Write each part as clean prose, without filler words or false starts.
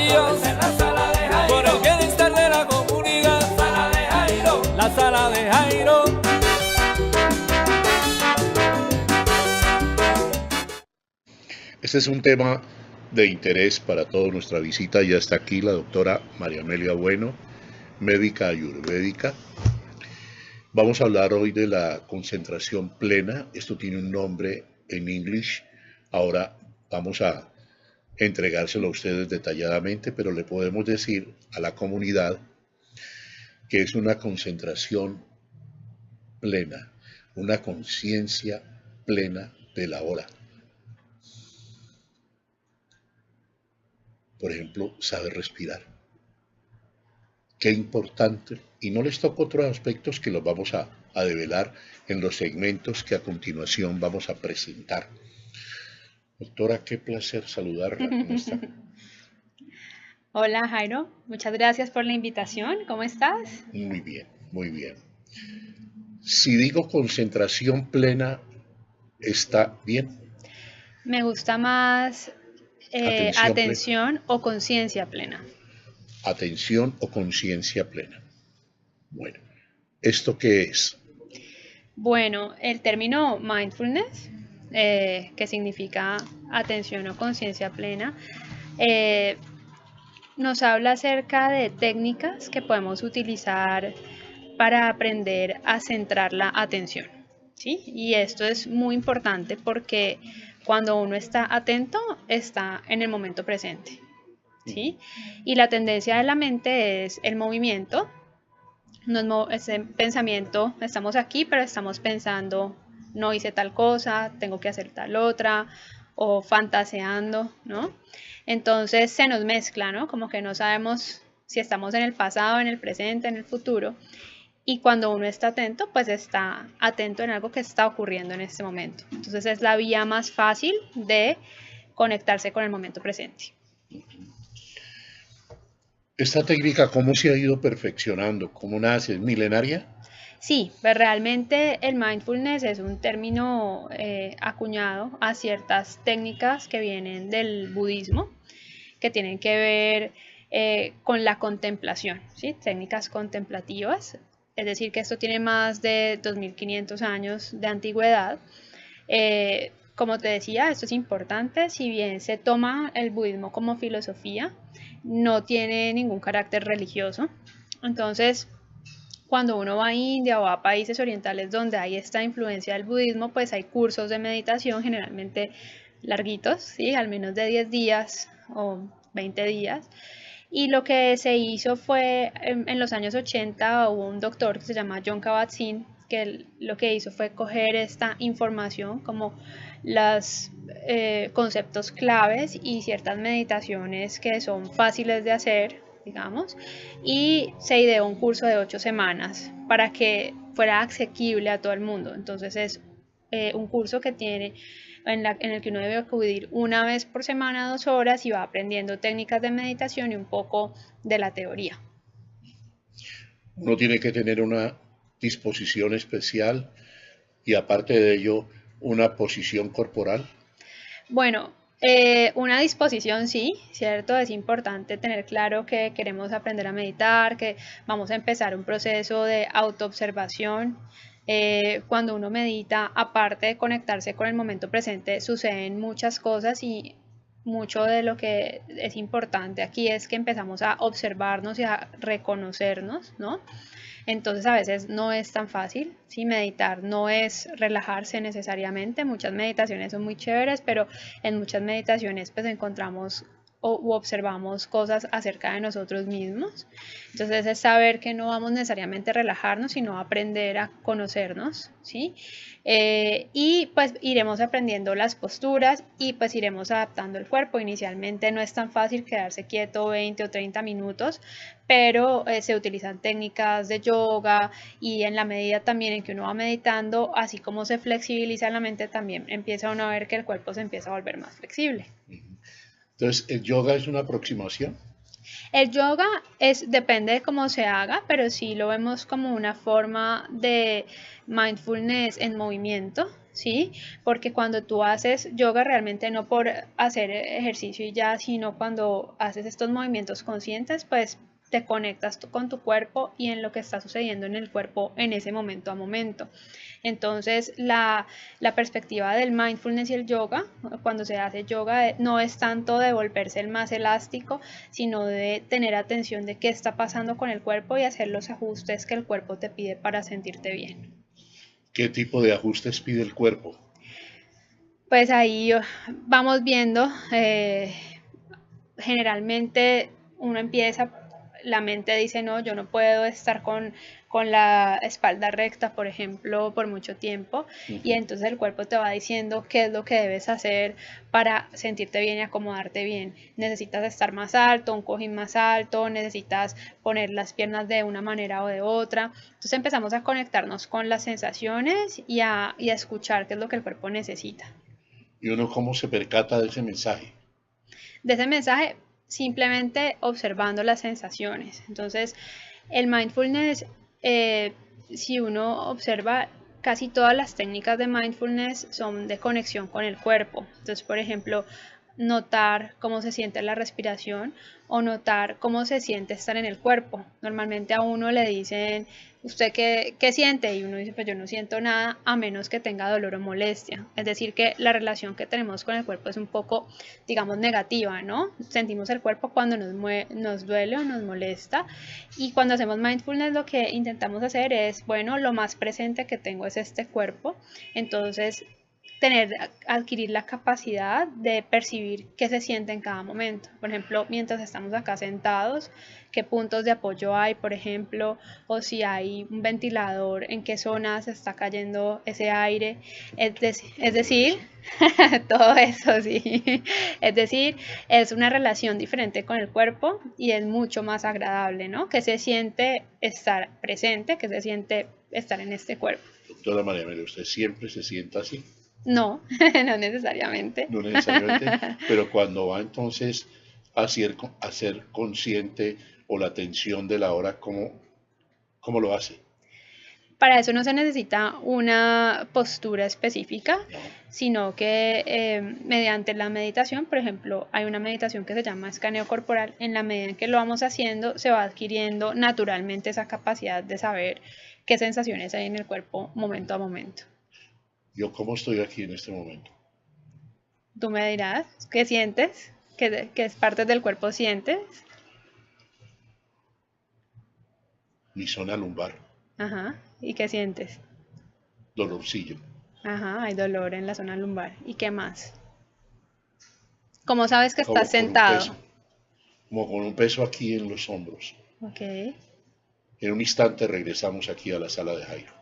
Dios, por el bienestar de la comunidad. La sala de Jairo. Este es un tema de interés para toda nuestra visita. Ya está aquí la doctora María Amelia Bueno, médica ayurvédica. Vamos a hablar hoy de la concentración plena. Esto tiene un nombre en inglés. Ahora vamos a entregárselo a ustedes detalladamente, pero le podemos decir a la comunidad que es una concentración plena, una conciencia plena de la hora. Por ejemplo, saber respirar. Qué importante. Y no les toco otros aspectos que los vamos a develar en los segmentos que a continuación vamos a presentar. Doctora, qué placer saludarla. ¿Cómo está? Hola Jairo, muchas gracias por la invitación. ¿Cómo estás? Muy bien, muy bien. Si digo concentración plena, ¿está bien? Me gusta más Atención plena. atención o conciencia plena. Atención o conciencia plena. Bueno, ¿esto qué es? Bueno, el término mindfulness, que significa atención o conciencia plena, eh, nos habla acerca de técnicas que podemos utilizar para aprender a centrar la atención, ¿sí? Y esto es muy importante porque cuando uno está atento, está en el momento presente, ¿sí? Y la tendencia de la mente es el movimiento. Ese pensamiento, estamos aquí, pero estamos pensando, no hice tal cosa, tengo que hacer tal otra, o fantaseando, ¿no? Entonces se nos mezcla, ¿no? Como que no sabemos si estamos en el pasado, en el presente, en el futuro. Y cuando uno está atento, pues está atento en algo que está ocurriendo en este momento. Entonces es la vía más fácil de conectarse con el momento presente. ¿Esta técnica cómo se ha ido perfeccionando? ¿Cómo nace? ¿Es milenaria? Sí, pues realmente el mindfulness es un término acuñado a ciertas técnicas que vienen del budismo, que tienen que ver con la contemplación, ¿sí? Técnicas contemplativas, es decir, que esto tiene más de 2500 años de antigüedad. Como te decía, esto es importante, si bien se toma el budismo como filosofía, no tiene ningún carácter religioso. Entonces, cuando uno va a India o a países orientales donde hay esta influencia del budismo, pues hay cursos de meditación generalmente larguitos, ¿sí? Al menos de 10 días o 20 días. Y lo que se hizo fue, en los años 80 hubo un doctor que se llama Jon Kabat-Zinn, que lo que hizo fue coger esta información como los conceptos claves y ciertas meditaciones que son fáciles de hacer, digamos, y se ideó un curso de 8 semanas para que fuera asequible a todo el mundo. Entonces es un curso que tiene en el que uno debe acudir una vez por semana, 2 horas, y va aprendiendo técnicas de meditación y un poco de la teoría. Uno tiene que tener una disposición especial y aparte de ello, una posición corporal. Bueno, una disposición sí, ¿cierto? Es importante tener claro que queremos aprender a meditar, que vamos a empezar un proceso de autoobservación. Cuando uno medita, aparte de conectarse con el momento presente, suceden muchas cosas y mucho de lo que es importante aquí es que empezamos a observarnos y a reconocernos, ¿no? Entonces a veces no es tan fácil, ¿sí? Meditar no es relajarse necesariamente, muchas meditaciones son muy chéveres, pero en muchas meditaciones pues encontramos u observamos cosas acerca de nosotros mismos. Entonces es saber que no vamos necesariamente a relajarnos, sino a aprender a conocernos, ¿sí? Y pues iremos aprendiendo las posturas y pues iremos adaptando el cuerpo. Inicialmente no es tan fácil quedarse quieto 20 o 30 minutos, pero se utilizan técnicas de yoga y en la medida también en que uno va meditando, así como se flexibiliza la mente, también empieza uno a ver que el cuerpo se empieza a volver más flexible. Entonces, ¿el yoga es una aproximación? El yoga depende de cómo se haga, pero sí lo vemos como una forma de mindfulness en movimiento, ¿sí? Porque cuando tú haces yoga realmente no por hacer ejercicio y ya, sino cuando haces estos movimientos conscientes, pues te conectas con tu cuerpo y en lo que está sucediendo en el cuerpo en ese momento a momento. Entonces, la perspectiva del mindfulness y el yoga, cuando se hace yoga, no es tanto de volverse el más elástico, sino de tener atención de qué está pasando con el cuerpo y hacer los ajustes que el cuerpo te pide para sentirte bien. ¿Qué tipo de ajustes pide el cuerpo? Pues ahí vamos viendo, generalmente uno empieza, la mente dice, no, yo no puedo estar con la espalda recta, por ejemplo, por mucho tiempo, y entonces el cuerpo te va diciendo qué es lo que debes hacer para sentirte bien y acomodarte bien. Necesitas estar más alto, un cojín más alto, necesitas poner las piernas de una manera o de otra. Entonces empezamos a conectarnos con las sensaciones y a escuchar qué es lo que el cuerpo necesita. ¿Y uno cómo se percata de ese mensaje? De ese mensaje, simplemente observando las sensaciones. Entonces, el mindfulness, si uno observa, casi todas las técnicas de mindfulness son de conexión con el cuerpo. Entonces, por ejemplo, notar cómo se siente la respiración o notar cómo se siente estar en el cuerpo. Normalmente a uno le dicen, ¿usted qué siente? Y uno dice, pues yo no siento nada a menos que tenga dolor o molestia. Es decir, que la relación que tenemos con el cuerpo es un poco, digamos, negativa, ¿no? Sentimos el cuerpo cuando nos duele o nos molesta. Y cuando hacemos mindfulness lo que intentamos hacer es, bueno, lo más presente que tengo es este cuerpo. Entonces, adquirir la capacidad de percibir qué se siente en cada momento. Por ejemplo, mientras estamos acá sentados, qué puntos de apoyo hay, por ejemplo, o si hay un ventilador, en qué zonas está cayendo ese aire. Es decir, todo eso, sí. Es decir, es una relación diferente con el cuerpo y es mucho más agradable, ¿no? Que se siente estar presente, que se siente estar en este cuerpo. Doctora María Amelia, ¿usted siempre se sienta así? No, no necesariamente. No necesariamente, pero cuando va entonces a ser consciente o la atención de la hora, ¿cómo lo hace? Para eso no se necesita una postura específica, sino que mediante la meditación, por ejemplo, hay una meditación que se llama escaneo corporal. En la medida en que lo vamos haciendo, se va adquiriendo naturalmente esa capacidad de saber qué sensaciones hay en el cuerpo momento a momento. ¿Yo cómo estoy aquí en este momento? Tú me dirás, ¿qué sientes? ¿Qué partes del cuerpo sientes? Mi zona lumbar, Ajá. ¿Y qué sientes? dolorcillo. Ajá, hay dolor en la zona lumbar. ¿Y qué más? ¿Cómo sabes que Como estás con un sentado? peso, como con un peso aquí en los hombros. Ok. En un instante regresamos aquí a la sala de Jairo.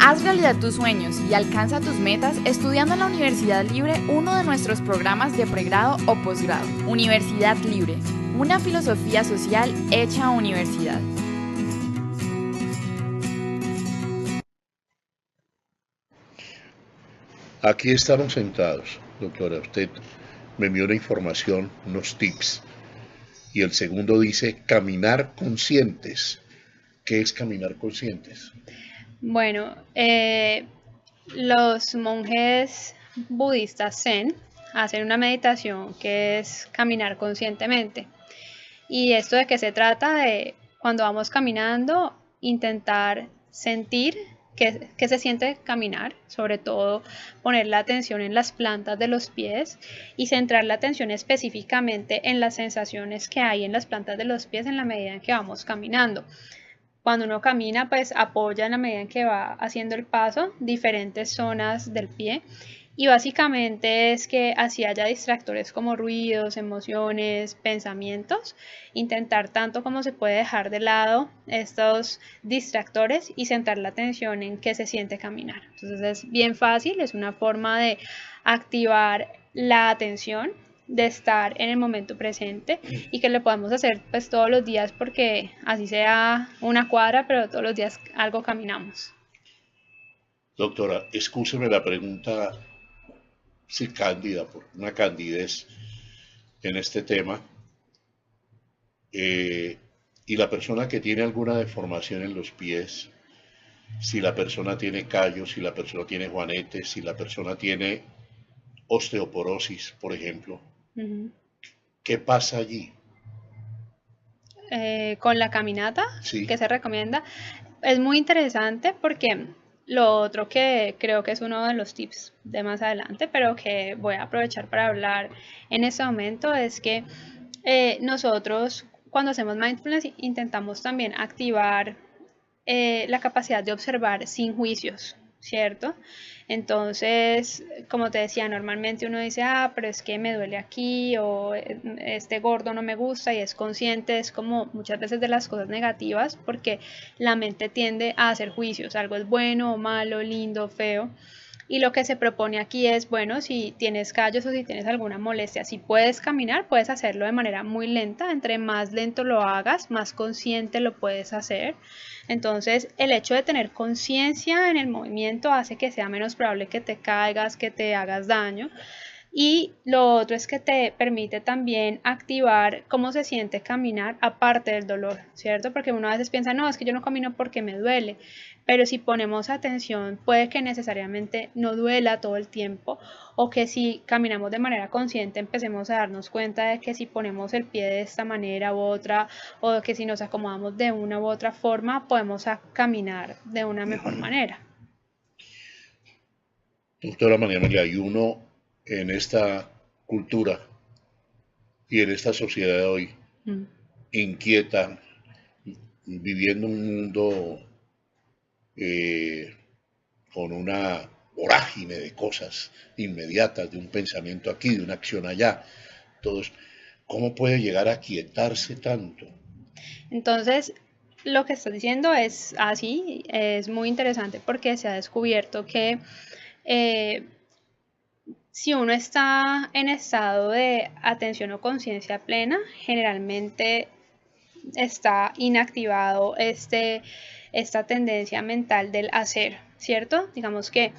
Haz realidad tus sueños y alcanza tus metas estudiando en la Universidad Libre uno de nuestros programas de pregrado o posgrado. Universidad Libre, una filosofía social hecha universidad. Aquí estamos sentados, doctora. Usted me envió una información, unos tips. Y el segundo dice caminar conscientes. ¿Qué es caminar conscientes? Bueno, los monjes budistas Zen hacen una meditación que es caminar conscientemente. ¿Y esto de qué se trata? De cuando vamos caminando, intentar sentir qué se siente caminar, sobre todo poner la atención en las plantas de los pies y centrar la atención específicamente en las sensaciones que hay en las plantas de los pies en la medida en que vamos caminando. Cuando uno camina, pues apoya en la medida en que va haciendo el paso diferentes zonas del pie. Y básicamente es que así haya distractores como ruidos, emociones, pensamientos, intentar tanto como se puede dejar de lado estos distractores y centrar la atención en qué se siente caminar. Entonces es bien fácil, es una forma de activar la atención, de estar en el momento presente y que lo podamos hacer pues todos los días, porque así sea una cuadra, pero todos los días algo caminamos. Doctora, excúseme la pregunta, sí, cándida, por una candidez en este tema. Y la persona que tiene alguna deformación en los pies, si la persona tiene callos, si la persona tiene juanetes, si la persona tiene osteoporosis, por ejemplo, ¿qué pasa allí? Con la caminata, Sí. que se recomienda, es muy interesante porque lo otro que creo que es uno de los tips de más adelante, pero que voy a aprovechar para hablar en este momento, es que nosotros cuando hacemos mindfulness intentamos también activar la capacidad de observar sin juicios, ¿cierto? Entonces, como te decía, normalmente uno dice, pero es que me duele aquí, o este gordo no me gusta, y es consciente, es como muchas veces de las cosas negativas, porque la mente tiende a hacer juicios, algo es bueno o malo, lindo, feo. Y lo que se propone aquí es, bueno, si tienes callos o si tienes alguna molestia, si puedes caminar, puedes hacerlo de manera muy lenta. Entre más lento lo hagas, más consciente lo puedes hacer. Entonces, el hecho de tener conciencia en el movimiento hace que sea menos probable que te caigas, que te hagas daño. Y lo otro es que te permite también activar cómo se siente caminar aparte del dolor, ¿cierto? Porque uno a veces piensa, no, es que yo no camino porque me duele, pero si ponemos atención puede que necesariamente no duela todo el tiempo, o que si caminamos de manera consciente empecemos a darnos cuenta de que si ponemos el pie de esta manera u otra, o que si nos acomodamos de una u otra forma, podemos caminar de una mejor manera. Doctora María Amelia, hay uno en esta cultura y en esta sociedad de hoy inquieta, viviendo un mundo con una vorágine de cosas inmediatas, de un pensamiento aquí, de una acción allá. Entonces, ¿cómo puede llegar a quietarse tanto? Entonces, lo que estás diciendo es así, es muy interesante porque se ha descubierto que si uno está en estado de atención o conciencia plena, generalmente está inactivado esta tendencia mental del hacer, ¿cierto? Digamos que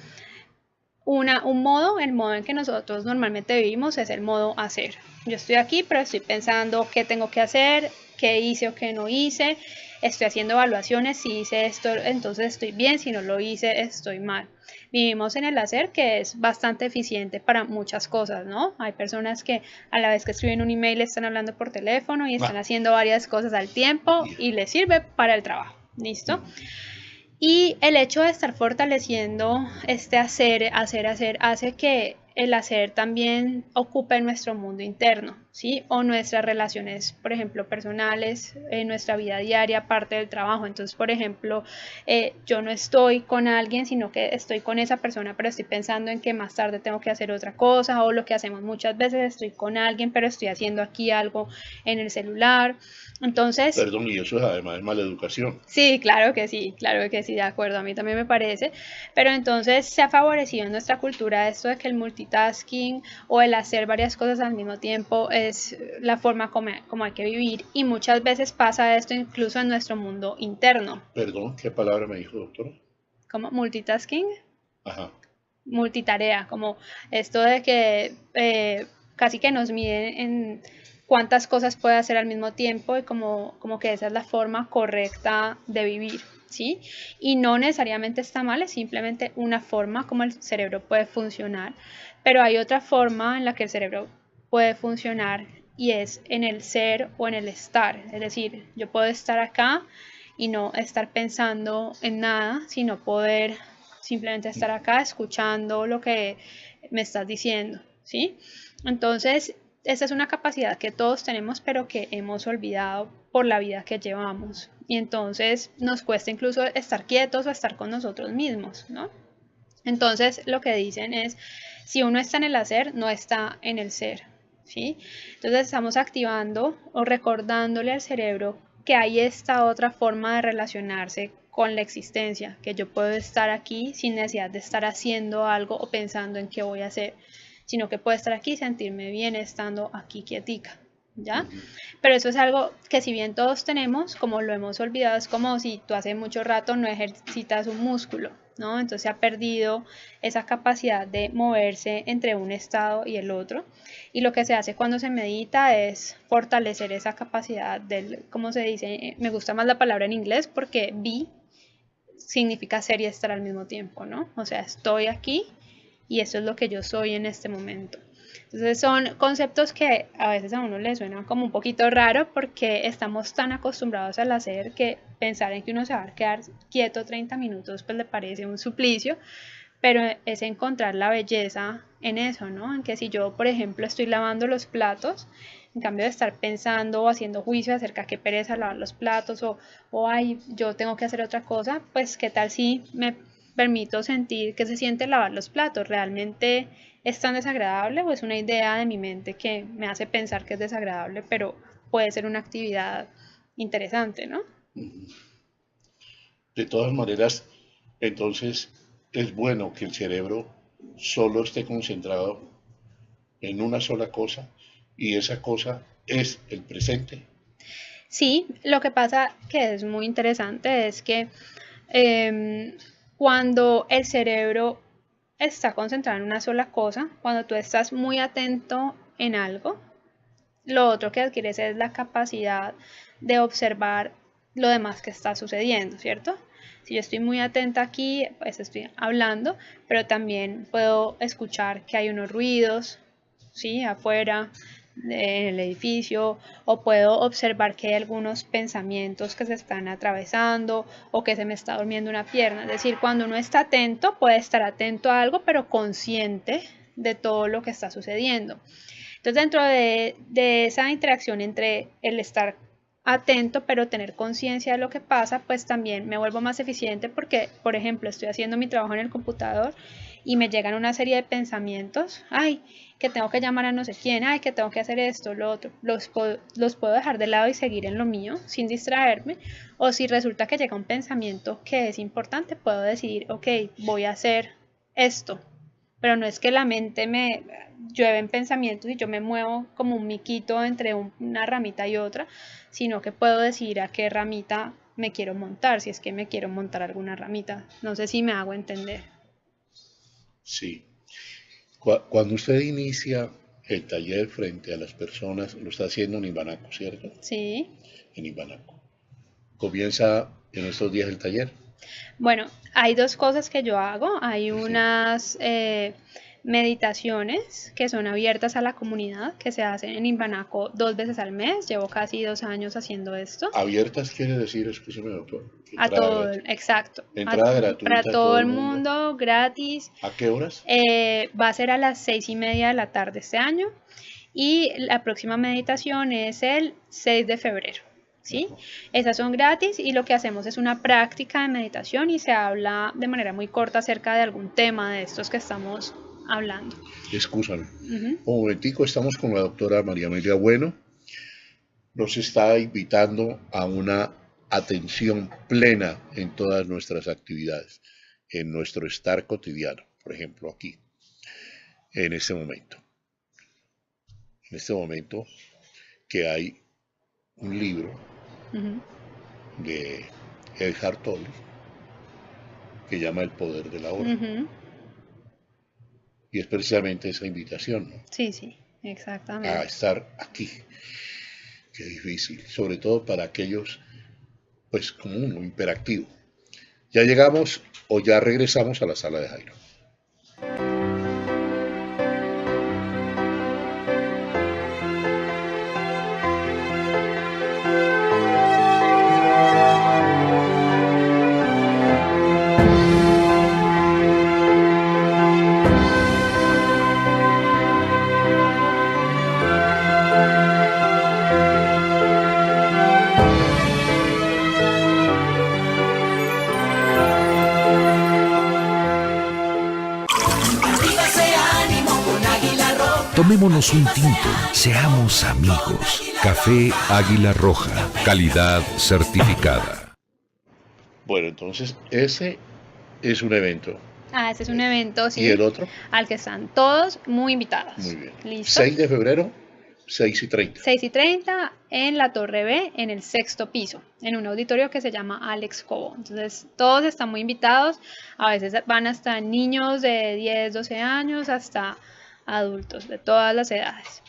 el modo en que nosotros normalmente vivimos es el modo hacer. Yo estoy aquí, pero estoy pensando qué tengo que hacer, qué hice o qué no hice, estoy haciendo evaluaciones, si hice esto, entonces estoy bien, si no lo hice, estoy mal. Vivimos en el hacer, que es bastante eficiente para muchas cosas, ¿no? Hay personas que a la vez que escriben un email están hablando por teléfono y están haciendo varias cosas al tiempo y les sirve para el trabajo, ¿listo? Y el hecho de estar fortaleciendo este hacer hace que el hacer también ocupe nuestro mundo interno, ¿sí? O nuestras relaciones, por ejemplo, personales, nuestra vida diaria, parte del trabajo. Entonces, por ejemplo, yo no estoy con alguien, sino que estoy con esa persona, pero estoy pensando en que más tarde tengo que hacer otra cosa, o lo que hacemos muchas veces, estoy con alguien, pero estoy haciendo aquí algo en el celular. Entonces, perdón, y eso es además mala educación. sí, claro que sí, de acuerdo, a mí también me parece, pero entonces se ha favorecido en nuestra cultura esto de que el multitasking o el hacer varias cosas al mismo tiempo es la forma como hay que vivir, y muchas veces pasa esto incluso en nuestro mundo interno. Perdón, ¿qué palabra me dijo, doctora? ¿Cómo? ¿Multitasking? Ajá. Multitarea, como esto de que casi que nos miden en cuántas cosas puede hacer al mismo tiempo, y como que esa es la forma correcta de vivir, ¿sí? Y no necesariamente está mal, es simplemente una forma como el cerebro puede funcionar, pero hay otra forma en la que el cerebro puede funcionar, y es en el ser o en el estar. Es decir, yo puedo estar acá y no estar pensando en nada, sino poder simplemente estar acá escuchando lo que me estás diciendo, ¿sí? Entonces, esa es una capacidad que todos tenemos, pero que hemos olvidado por la vida que llevamos. Y entonces nos cuesta incluso estar quietos o estar con nosotros mismos, ¿no? Entonces, lo que dicen es, si uno está en el hacer, no está en el ser, ¿sí? Entonces, estamos activando o recordándole al cerebro que hay esta otra forma de relacionarse con la existencia, que yo puedo estar aquí sin necesidad de estar haciendo algo o pensando en qué voy a hacer, sino que puedo estar aquí y sentirme bien estando aquí quietica, ¿ya? Pero eso es algo que si bien todos tenemos, como lo hemos olvidado, es como si tú hace mucho rato no ejercitas un músculo, ¿no? Entonces se ha perdido esa capacidad de moverse entre un estado y el otro, y lo que se hace cuando se medita es fortalecer esa capacidad del, ¿cómo se dice? Me gusta más la palabra en inglés porque be significa ser y estar al mismo tiempo, ¿no? O sea, estoy aquí y eso es lo que yo soy en este momento. Entonces son conceptos que a veces a uno le suenan como un poquito raro porque estamos tan acostumbrados al hacer que pensar en que uno se va a quedar quieto 30 minutos pues le parece un suplicio, pero es encontrar la belleza en eso, ¿no? En que si yo, por ejemplo, estoy lavando los platos, en cambio de estar pensando o haciendo juicio acerca de qué pereza lavar los platos o ay, yo tengo que hacer otra cosa, pues qué tal si me permito sentir que se siente lavar los platos, ¿realmente es tan desagradable o es una idea de mi mente que me hace pensar que es desagradable, pero puede ser una actividad interesante, ¿no? De todas maneras, entonces es bueno que el cerebro solo esté concentrado en una sola cosa y esa cosa es el presente. Sí, lo que pasa que es muy interesante es que cuando el cerebro está concentrado en una sola cosa, cuando tú estás muy atento en algo, lo otro que adquieres es la capacidad de observar lo demás que está sucediendo, ¿cierto? Si yo estoy muy atenta aquí, pues estoy hablando, pero también puedo escuchar que hay unos ruidos, ¿sí? Afuera, en el edificio, o puedo observar que hay algunos pensamientos que se están atravesando o que se me está durmiendo una pierna. Es decir, cuando uno está atento, puede estar atento a algo, pero consciente de todo lo que está sucediendo. Entonces, dentro de esa interacción entre el estar atento, pero tener conciencia de lo que pasa, pues también me vuelvo más eficiente porque, por ejemplo, estoy haciendo mi trabajo en el computador y me llegan una serie de pensamientos, ay, que tengo que llamar a no sé quién, ay, que tengo que hacer esto, lo otro, los puedo dejar de lado y seguir en lo mío sin distraerme, o si resulta que llega un pensamiento que es importante, puedo decidir, ok, voy a hacer esto, pero no es que la mente me llueve en pensamientos y yo me muevo como un miquito entre una ramita y otra, sino que puedo decidir a qué ramita me quiero montar, si es que me quiero montar alguna ramita. No sé si me hago entender. Sí. Cuando usted inicia el taller frente a las personas, lo está haciendo en Imbanaco, ¿cierto? Sí. En Imbanaco. ¿Comienza en estos días el taller? Bueno, hay dos cosas que yo hago. Hay unas meditaciones que son abiertas a la comunidad, que se hacen en Imbanaco 2 veces al mes. Llevo casi 2 años haciendo esto. Abiertas quiere decir, escúcheme, doctor. A todo, exacto. Entrada gratuita. Para todo el mundo, gratis. ¿A qué horas? Va a ser a las 6:30 de la tarde este año. Y la próxima meditación es el 6 de febrero. ¿Sí? Esas son gratis y lo que hacemos es una práctica de meditación y se habla de manera muy corta acerca de algún tema de estos que estamos hablando. Excúsame. Un momentico, estamos con la doctora María Amelia Bueno. Nos está invitando a una atención plena en todas nuestras actividades, en nuestro estar cotidiano, por ejemplo aquí, en este momento. En este momento que hay un libro de Eckhart Tolle que llama El poder de la hora. Y es precisamente esa invitación, ¿no? Sí, sí, exactamente. A estar aquí. Qué difícil, sobre todo para aquellos, pues como uno, hiperactivo. ¿Ya llegamos o ya regresamos a la sala de Jairo? Tomémonos un tinto, seamos amigos. Café Águila Roja, calidad certificada. Bueno, entonces ese es un evento. Ese es un evento, sí. ¿Y el otro? Al que están todos muy invitados. Muy bien. ¿Listo? 6 de febrero, 6:30. 6:30 en la Torre B, en el 6º piso, en un auditorio que se llama Alex Cobo. Entonces, todos están muy invitados. A veces van hasta niños de 10, 12 años, hasta adultos de todas las edades.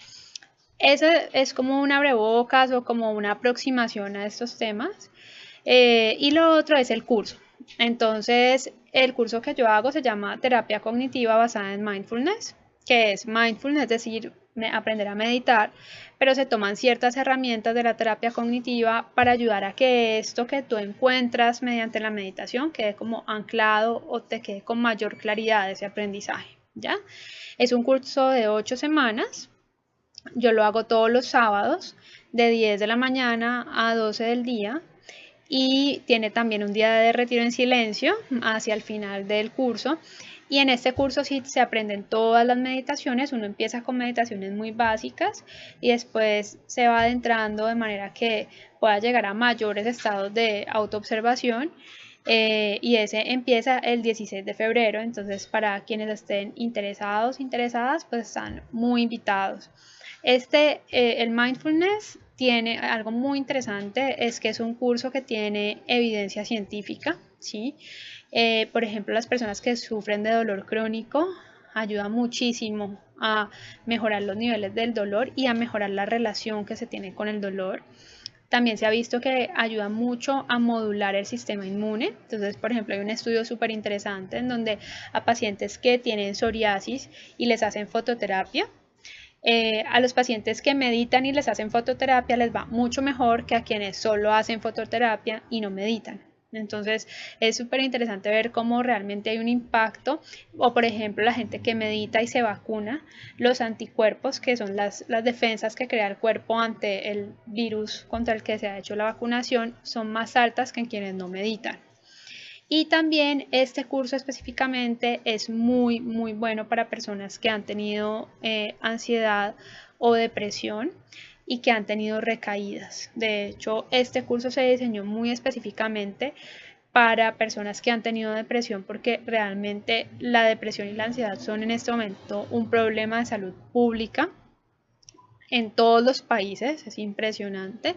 Ese es como un abrebocas o como una aproximación a estos temas. Y lo otro es el curso. Entonces, el curso que yo hago se llama Terapia Cognitiva Basada en Mindfulness, que es mindfulness, es decir, aprender a meditar, pero se toman ciertas herramientas de la terapia cognitiva para ayudar a que esto que tú encuentras mediante la meditación quede como anclado o te quede con mayor claridad ese aprendizaje, ¿ya? Es un curso de 8 semanas. Yo lo hago todos los sábados de 10 de la mañana a 12 del día. Y tiene también un día de retiro en silencio hacia el final del curso. Y en este curso sí se aprenden todas las meditaciones. Uno empieza con meditaciones muy básicas y después se va adentrando de manera que pueda llegar a mayores estados de autoobservación. Y ese empieza el 16 de febrero. Entonces, para quienes estén interesados, interesadas, pues están muy invitados. El mindfulness tiene algo muy interesante, es que es un curso que tiene evidencia científica, ¿sí? Por ejemplo, las personas que sufren de dolor crónico ayuda muchísimo a mejorar los niveles del dolor y a mejorar la relación que se tiene con el dolor. También se ha visto que ayuda mucho a modular el sistema inmune. Entonces, por ejemplo, hay un estudio súper interesante en donde a pacientes que tienen psoriasis y les hacen fototerapia, a los pacientes que meditan y les hacen fototerapia les va mucho mejor que a quienes solo hacen fototerapia y no meditan. Entonces es súper interesante ver cómo realmente hay un impacto, o por ejemplo la gente que medita y se vacuna, los anticuerpos, que son las defensas que crea el cuerpo ante el virus contra el que se ha hecho la vacunación, son más altas que en quienes no meditan. Y también este curso específicamente es muy bueno para personas que han tenido ansiedad o depresión y que han tenido recaídas. De hecho, este curso se diseñó muy específicamente para personas que han tenido depresión, porque realmente la depresión y la ansiedad son en este momento un problema de salud pública en todos los países, es impresionante.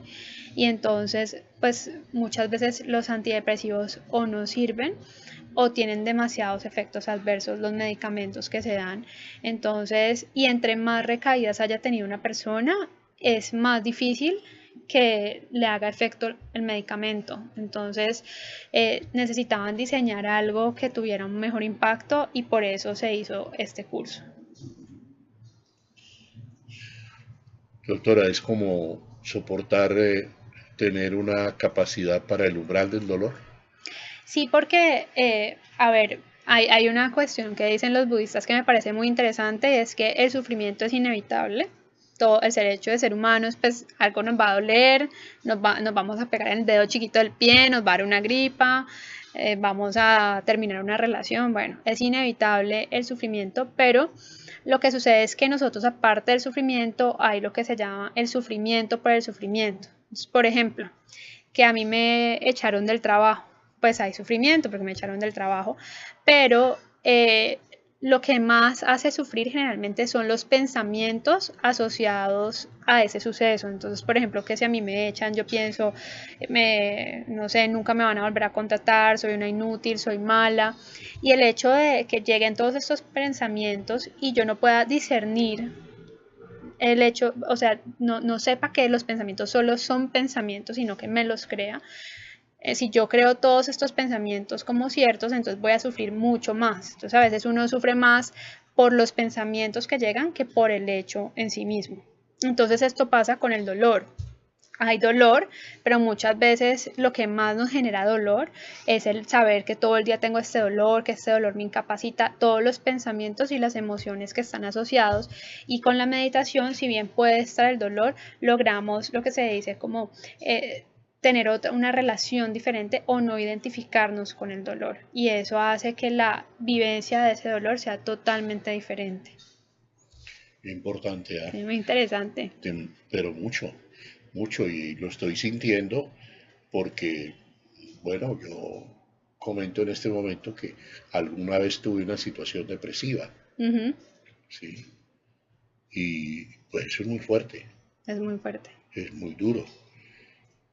Y entonces pues muchas veces los antidepresivos o no sirven o tienen demasiados efectos adversos los medicamentos que se dan. Entonces, y entre más recaídas haya tenido una persona, es más difícil que le haga efecto el medicamento. Entonces necesitaban diseñar algo que tuviera un mejor impacto y por eso se hizo este curso. Doctora, es como soportar tener una capacidad para el umbral del dolor. Sí, porque, a ver, hay una cuestión que dicen los budistas que me parece muy interesante, es que el sufrimiento es inevitable. Todo el hecho de ser humanos, pues algo nos va a doler, nos vamos a pegar en el dedo chiquito del pie, nos va a dar una gripa, vamos a terminar una relación. Bueno, es inevitable el sufrimiento, pero lo que sucede es que nosotros, aparte del sufrimiento, hay lo que se llama el sufrimiento por el sufrimiento. Entonces, por ejemplo, que a mí me echaron del trabajo, pues hay sufrimiento porque me echaron del trabajo, pero lo que más hace sufrir generalmente son los pensamientos asociados a ese suceso. Entonces, por ejemplo, que si a mí me echan, yo pienso, no sé, nunca me van a volver a contratar, soy una inútil, soy mala. Y el hecho de que lleguen todos estos pensamientos y yo no pueda discernir el hecho, o sea, no sepa que los pensamientos solo son pensamientos, sino que me los crea. Si yo creo todos estos pensamientos como ciertos, entonces voy a sufrir mucho más. Entonces a veces uno sufre más por los pensamientos que llegan que por el hecho en sí mismo. Entonces esto pasa con el dolor. Hay dolor, pero muchas veces lo que más nos genera dolor es el saber que todo el día tengo este dolor, que este dolor me incapacita, todos los pensamientos y las emociones que están asociados. Y con la meditación, si bien puede estar el dolor, logramos lo que se dice como tener una relación diferente o no identificarnos con el dolor, y eso hace que la vivencia de ese dolor sea totalmente diferente. Importante, ¿ah? Es muy interesante. Pero mucho, mucho, y lo estoy sintiendo porque, bueno, yo comento en este momento que alguna vez tuve una situación depresiva, Ujú. ¿sí? Y pues eso es muy fuerte, Es muy fuerte. es muy duro.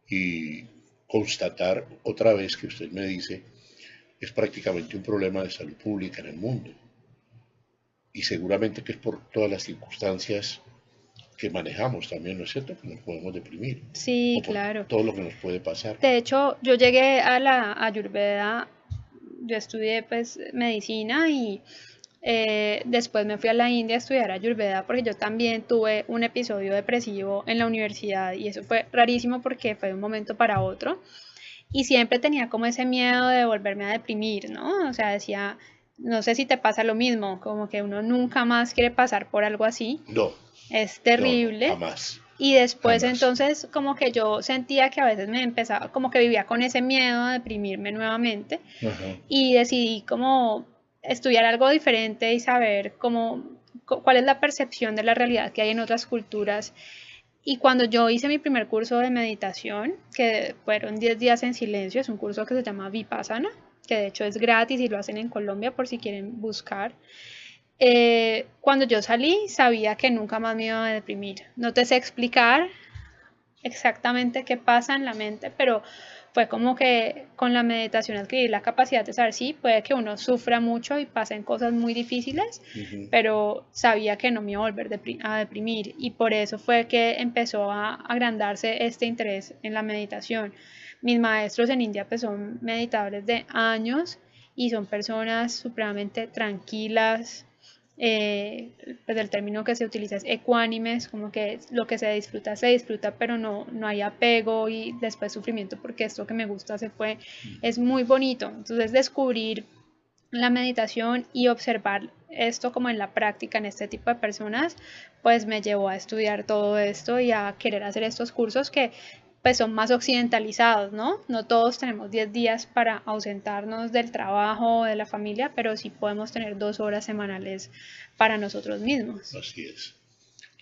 Y constatar otra vez que usted me dice es prácticamente un problema de salud pública en el mundo. Y seguramente que es por todas las circunstancias que manejamos también, ¿no es cierto? Que nos podemos deprimir. Sí, O por claro. todo lo que nos puede pasar. De hecho, yo llegué a la Ayurveda, yo estudié pues medicina y después me fui a la India a estudiar Ayurveda porque yo también tuve un episodio depresivo en la universidad y eso fue rarísimo porque fue de un momento para otro y siempre tenía como ese miedo de volverme a deprimir, ¿no? O sea, decía, no sé si te pasa lo mismo, como que uno nunca más quiere pasar por algo así, No, es no, terrible. jamás. Y después Jamás. entonces como que yo sentía que a veces me empezaba, como que vivía con ese miedo de deprimirme nuevamente Ajá. y decidí como estudiar algo diferente y saber cuál es la percepción de la realidad que hay en otras culturas. Y cuando yo hice mi primer curso de meditación, que fueron 10 días en silencio, es un curso que se llama Vipassana, que de hecho es gratis y lo hacen en Colombia por si quieren buscar. Cuando yo salí, sabía que nunca más me iba a deprimir. No te sé explicar exactamente qué pasa en la mente, pero fue como que con la meditación adquirí la capacidad de saber, sí, puede que uno sufra mucho y pasen cosas muy difíciles, Ujú. pero sabía que no me iba a volver a deprimir y por eso fue que empezó a agrandarse este interés en la meditación. Mis maestros en India pues son meditadores de años y son personas supremamente tranquilas, pues el término que se utiliza es ecuánimes, como que lo que se disfruta, pero no hay apego y después sufrimiento porque esto que me gusta se fue, es muy bonito. Entonces descubrir la meditación y observar esto como en la práctica en este tipo de personas, pues me llevó a estudiar todo esto y a querer hacer estos cursos que pues son más occidentalizados, ¿no? No todos tenemos 10 días para ausentarnos del trabajo o de la familia, pero sí podemos tener 2 horas semanales para nosotros mismos. Así es.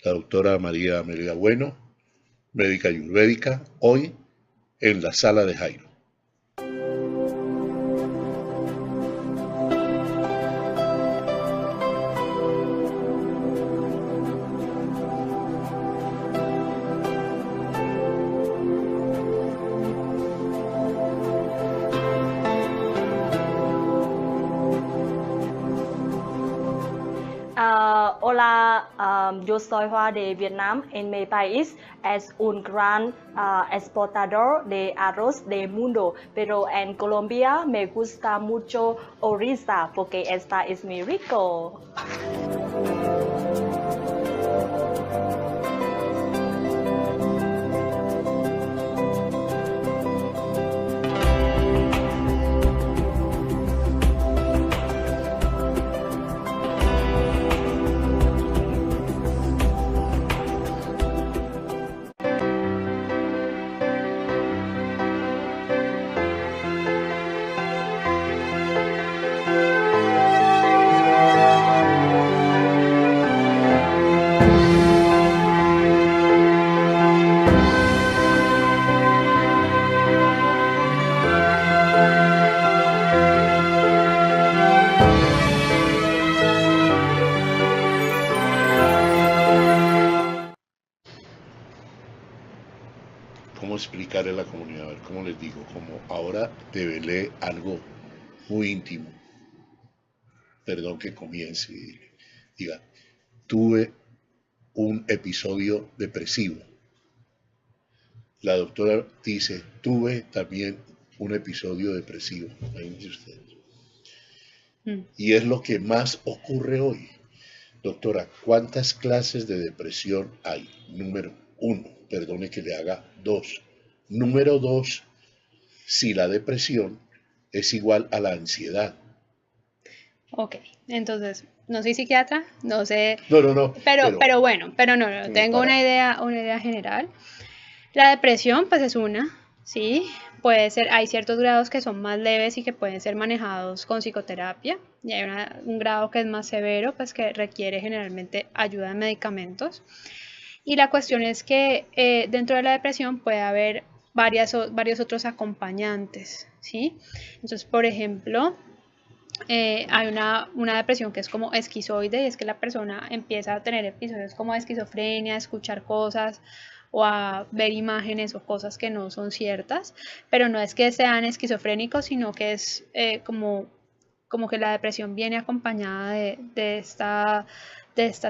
La doctora María Amelia Bueno, médica ayurvédica, hoy en la sala de Jairo. Hola, yo soy Hoa de Vietnam. En mi país es un gran exportador de arroz del mundo, pero en Colombia me gusta mucho orisa porque esta es muy rico. ¿Cómo explicarle a la comunidad? A ver, ¿cómo les digo? Como ahora develé algo muy íntimo. Perdón que comience y diga, tuve un episodio depresivo. La doctora dice, tuve también un episodio depresivo. Imagínense ustedes. Y es lo que más ocurre hoy. Doctora, ¿cuántas clases de depresión hay? Número 1, perdone que le haga 2. Número 2, si la depresión es igual a la ansiedad. Ok, entonces, no soy psiquiatra, no sé, No. pero bueno, no, tengo para. una idea general. La depresión, pues es una, ¿sí? puede ser, hay ciertos grados que son más leves y que pueden ser manejados con psicoterapia, y hay un grado que es más severo, pues que requiere generalmente ayuda de medicamentos. Y la cuestión es que dentro de la depresión puede haber varios otros acompañantes, ¿sí? Entonces, por ejemplo, hay una depresión que es como esquizoide, y es que la persona empieza a tener episodios como de esquizofrenia, a escuchar cosas o a ver imágenes o cosas que no son ciertas, pero no es que sean esquizofrénicos, sino que es como que la depresión viene acompañada de esta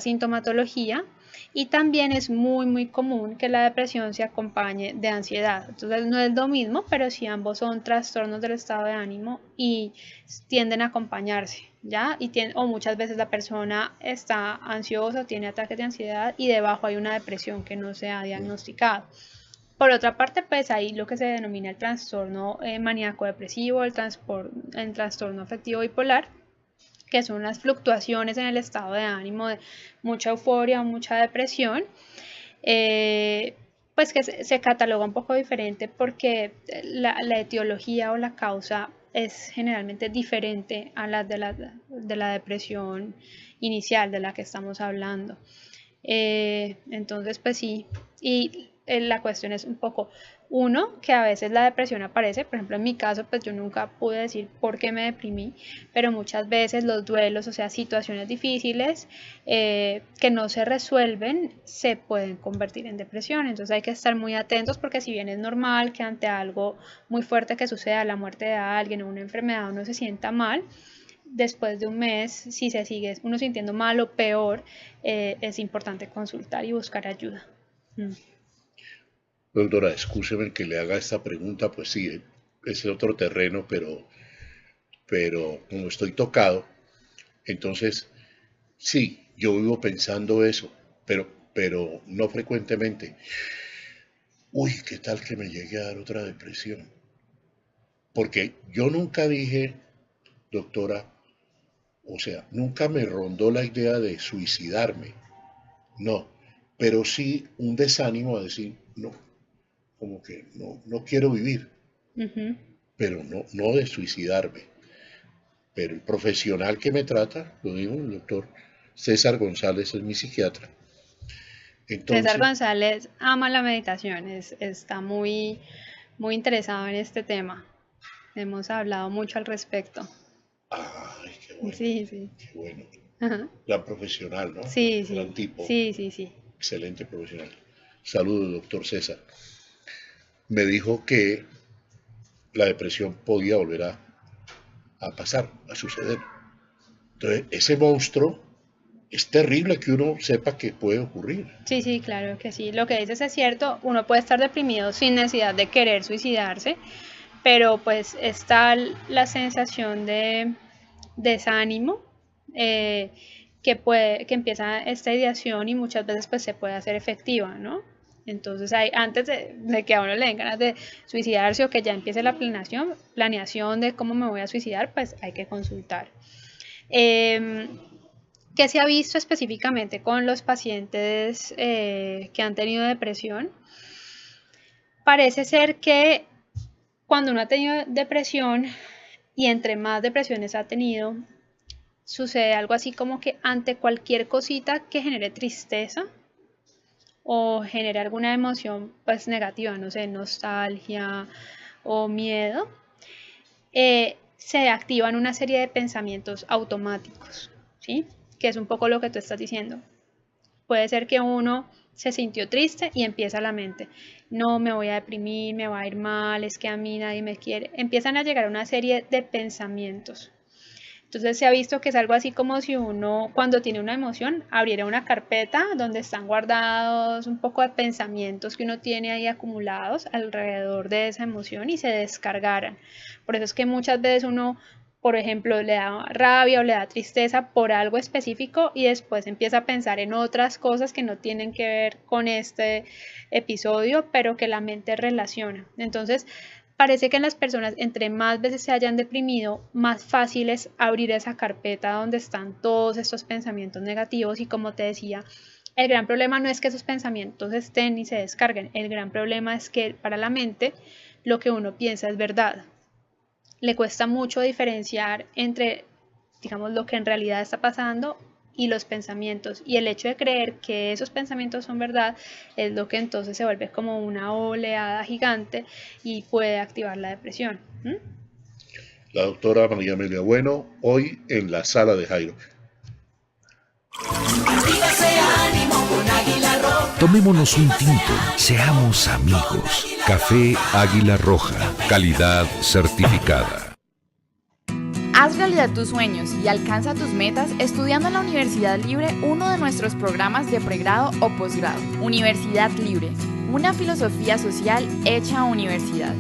sintomatología. Y también es muy común que la depresión se acompañe de ansiedad. Entonces no es lo mismo, pero sí ambos son trastornos del estado de ánimo y tienden a acompañarse, ¿ya? O muchas veces la persona está ansiosa, tiene ataques de ansiedad y debajo hay una depresión que no se ha diagnosticado. Por otra parte, pues hay lo que se denomina el trastorno maníaco-depresivo, el trastorno afectivo bipolar, que son las fluctuaciones en el estado de ánimo de mucha euforia o mucha depresión, pues que se cataloga un poco diferente porque la etiología o la causa es generalmente diferente a la de la depresión inicial de la que estamos hablando. Entonces, pues sí, y la cuestión es un poco, uno, que a veces la depresión aparece, por ejemplo en mi caso, pues yo nunca pude decir por qué me deprimí, pero muchas veces los duelos, o sea, situaciones difíciles que no se resuelven, se pueden convertir en depresión. Entonces hay que estar muy atentos, porque si bien es normal que ante algo muy fuerte que suceda, la muerte de alguien o una enfermedad, uno se sienta mal, después de un mes, si se sigue uno sintiendo mal o peor, es importante consultar y buscar ayuda. Doctora, excúseme que le haga esta pregunta, pues sí, es otro terreno, pero como estoy tocado, entonces sí, yo vivo pensando eso, pero no frecuentemente. Uy, ¿qué tal que me llegue a dar otra depresión? Porque yo nunca dije, doctora, o sea, nunca me rondó la idea de suicidarme, no, pero sí un desánimo a decir, no, como que no quiero vivir, pero no de suicidarme. Pero el profesional que me trata, lo digo, el doctor César González es mi psiquiatra. Entonces, César González ama la meditación, está muy interesado en este tema. Hemos hablado mucho al respecto. ay, qué bueno, Sí. qué bueno. Ajá. Gran profesional, ¿no? Sí. Gran tipo. Sí. Excelente profesional. Saludos, doctor César. Me dijo que la depresión podía volver a pasar, a suceder. Entonces, ese monstruo es terrible que uno sepa que puede ocurrir. Sí, claro que sí. Lo que dices es cierto, uno puede estar deprimido sin necesidad de querer suicidarse, pero pues está la sensación de desánimo que empieza esta ideación y muchas veces pues se puede hacer efectiva, ¿no? Entonces antes de que a uno le den ganas de suicidarse o que ya empiece la planeación de cómo me voy a suicidar, pues hay que consultar. ¿Qué se ha visto específicamente con los pacientes que han tenido depresión? Parece ser que cuando uno ha tenido depresión y entre más depresiones ha tenido, sucede algo así como que ante cualquier cosita que genere tristeza o genere alguna emoción pues negativa, no sé, nostalgia o miedo, se activan una serie de pensamientos automáticos, ¿sí? Que es un poco lo que tú estás diciendo. Puede ser que uno se sintió triste y empieza la mente, no, me voy a deprimir, me va a ir mal, es que a mí nadie me quiere. Empiezan a llegar una serie de pensamientos. Entonces se ha visto que es algo así como si uno, cuando tiene una emoción, abriera una carpeta donde están guardados un poco de pensamientos que uno tiene ahí acumulados alrededor de esa emoción y se descargaran. Por eso es que muchas veces uno, por ejemplo, le da rabia o le da tristeza por algo específico y después empieza a pensar en otras cosas que no tienen que ver con este episodio, pero que la mente relaciona. Entonces, parece que en las personas, entre más veces se hayan deprimido, más fácil es abrir esa carpeta donde están todos estos pensamientos negativos y, como te decía, El gran problema no es que esos pensamientos estén y se descarguen, el gran problema es que para la mente lo que uno piensa es verdad. Le cuesta mucho diferenciar entre, digamos, lo que en realidad está pasando y los pensamientos, y el hecho de creer que esos pensamientos son verdad es lo que entonces se vuelve como una oleada gigante y puede activar la depresión. La doctora María Amelia Bueno, hoy en la sala de Jairo. Tomémonos un tinto, seamos amigos. Café Águila Roja, calidad certificada. Haz realidad tus sueños y alcanza tus metas estudiando en la Universidad Libre uno de nuestros programas de pregrado o posgrado. Universidad Libre, una filosofía social hecha universidad.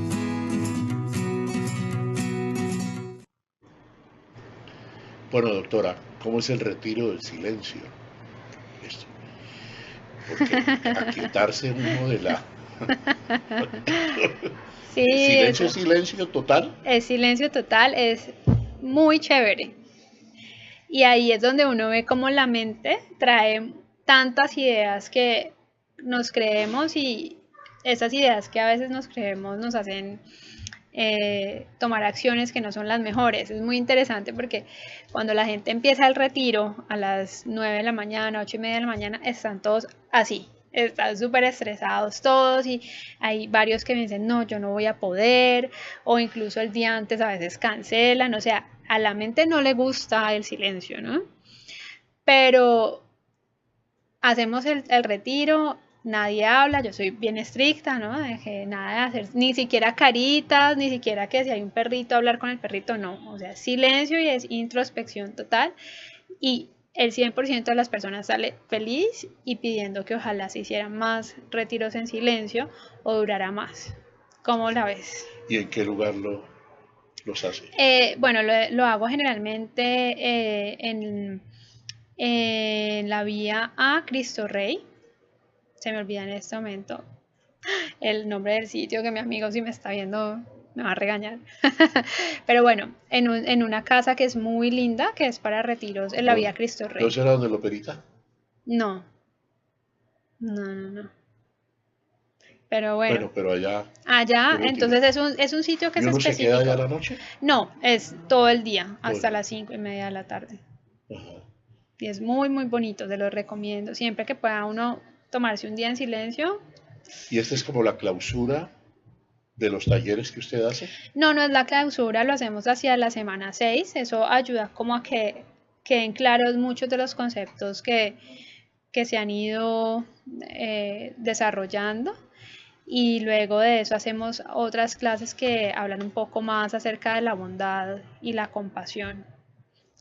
Bueno, doctora, ¿cómo es el retiro del silencio? Esto. Porque aquietarse uno de la... Sí, Silencio total. el silencio total es muy chévere. Y ahí es donde uno ve cómo la mente trae tantas ideas que nos creemos, y esas ideas que a veces nos creemos nos hacen tomar acciones que no son las mejores. Es muy interesante porque cuando la gente empieza el retiro a las 9 de la mañana, 8:30 de la mañana, están todos así. Están súper estresados todos, y hay varios que me dicen, no, yo no voy a poder, o incluso el día antes a veces cancelan. O sea, a la mente no le gusta el silencio, ¿no? Pero hacemos el retiro, nadie habla, yo soy bien estricta, ¿no? De que nada de hacer, ni siquiera caritas, ni siquiera que si hay un perrito, hablar con el perrito, no. O sea, silencio y es introspección total. Y el 100% de las personas sale feliz y pidiendo que ojalá se hicieran más retiros en silencio o durara más. ¿Cómo la ves? ¿Y en qué lugar los hace? Bueno, lo hago generalmente en la vía a Cristo Rey. Se me olvida en este momento el nombre del sitio, que mi amigo, si me está viendo, me va a regañar. Pero bueno, en una casa que es muy linda, que es para retiros, en la vía Cristo Rey. ¿No será donde lo perita? No. Pero bueno. Bueno, pero allá. Allá, entonces es un sitio que ¿Y es uno específico. se queda allá a la noche? No, es todo el día, hasta las 5:30 de la tarde. Ajá. Y es muy, muy bonito, se lo recomiendo. Siempre que pueda uno tomarse un día en silencio. ¿Y esta es como la clausura de los talleres que usted hace? No es la clausura, lo hacemos hacia la semana 6. Eso ayuda como a que queden claros muchos de los conceptos que se han ido desarrollando. Y luego de eso hacemos otras clases que hablan un poco más acerca de la bondad y la compasión,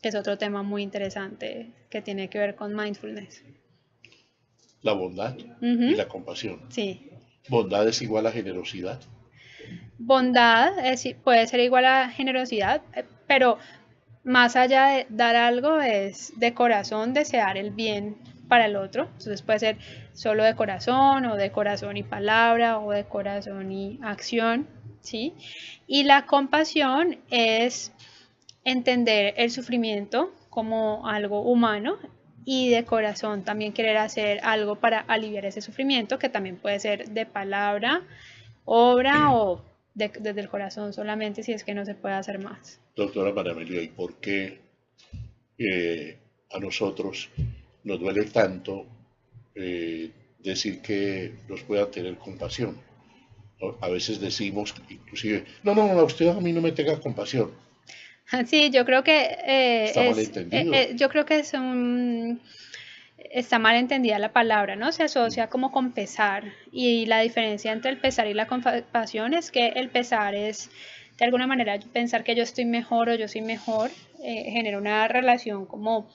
que es otro tema muy interesante que tiene que ver con mindfulness. La bondad y la compasión. Sí. ¿Bondad es igual a generosidad? Bondad puede ser igual a generosidad, pero más allá de dar algo es de corazón desear el bien para el otro. Entonces puede ser solo de corazón, o de corazón y palabra, o de corazón y acción, ¿sí? Y la compasión es entender el sufrimiento como algo humano, y de corazón también querer hacer algo para aliviar ese sufrimiento, que también puede ser de palabra, obra, o desde el corazón solamente, si es que no se puede hacer más. Doctora María Amelia, ¿y por qué a nosotros nos duele tanto decir que nos pueda tener compasión? A veces decimos, inclusive, no, usted a mí no me tenga compasión. Sí, yo creo que está mal entendido. Yo creo que está mal entendida la palabra, ¿no? Se asocia como con pesar, y la diferencia entre el pesar y la compasión es que el pesar es, de alguna manera, pensar que yo estoy mejor o yo soy mejor, genera una relación como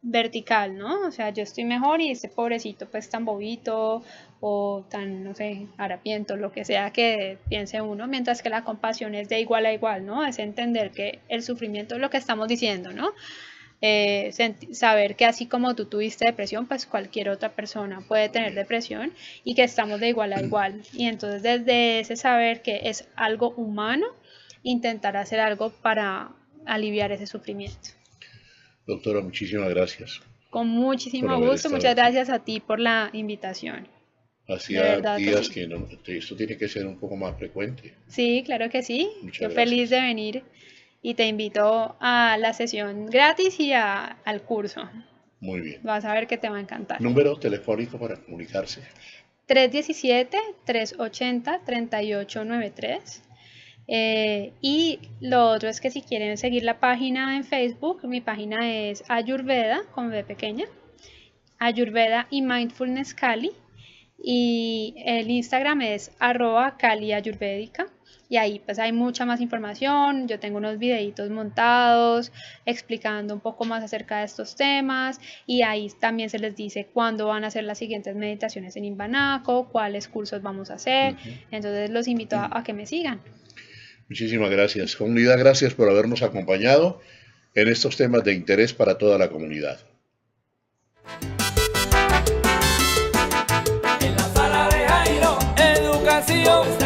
vertical, ¿no? O sea, yo estoy mejor y este pobrecito pues tan bobito o tan, no sé, harapiento, lo que sea que piense uno, mientras que la compasión es de igual a igual, ¿no? Es entender que el sufrimiento es lo que estamos diciendo, ¿no? Saber que así como tú tuviste depresión, pues cualquier otra persona puede tener depresión, y que estamos de igual a igual. Y entonces desde ese saber que es algo humano, intentar hacer algo para aliviar ese sufrimiento. Doctora, muchísimas gracias. Con muchísimo por haber gusto. estado Muchas aquí. gracias a ti por la invitación. De Hacía verdad que días sí. que no, esto tiene que ser un poco más frecuente. Sí, claro que sí. Muchas Yo gracias. feliz de venir y te invito a la sesión gratis y al curso. Muy bien. Vas a ver que te va a encantar. Número telefónico para comunicarse. 317-380-3893. Y lo otro es que si quieren seguir la página en Facebook, mi página es Ayurveda, con B pequeña, Ayurveda y Mindfulness Cali. Y el Instagram es @caliayurvédica. Y ahí pues hay mucha más información. Yo tengo unos videitos montados explicando un poco más acerca de estos temas. Y ahí también se les dice cuándo van a hacer las siguientes meditaciones en Imbanaco, cuáles cursos vamos a hacer. Entonces los invito a que me sigan. Muchísimas gracias. Comunidad, gracias por habernos acompañado en estos temas de interés para toda la comunidad. En la sala de Jairo, educación.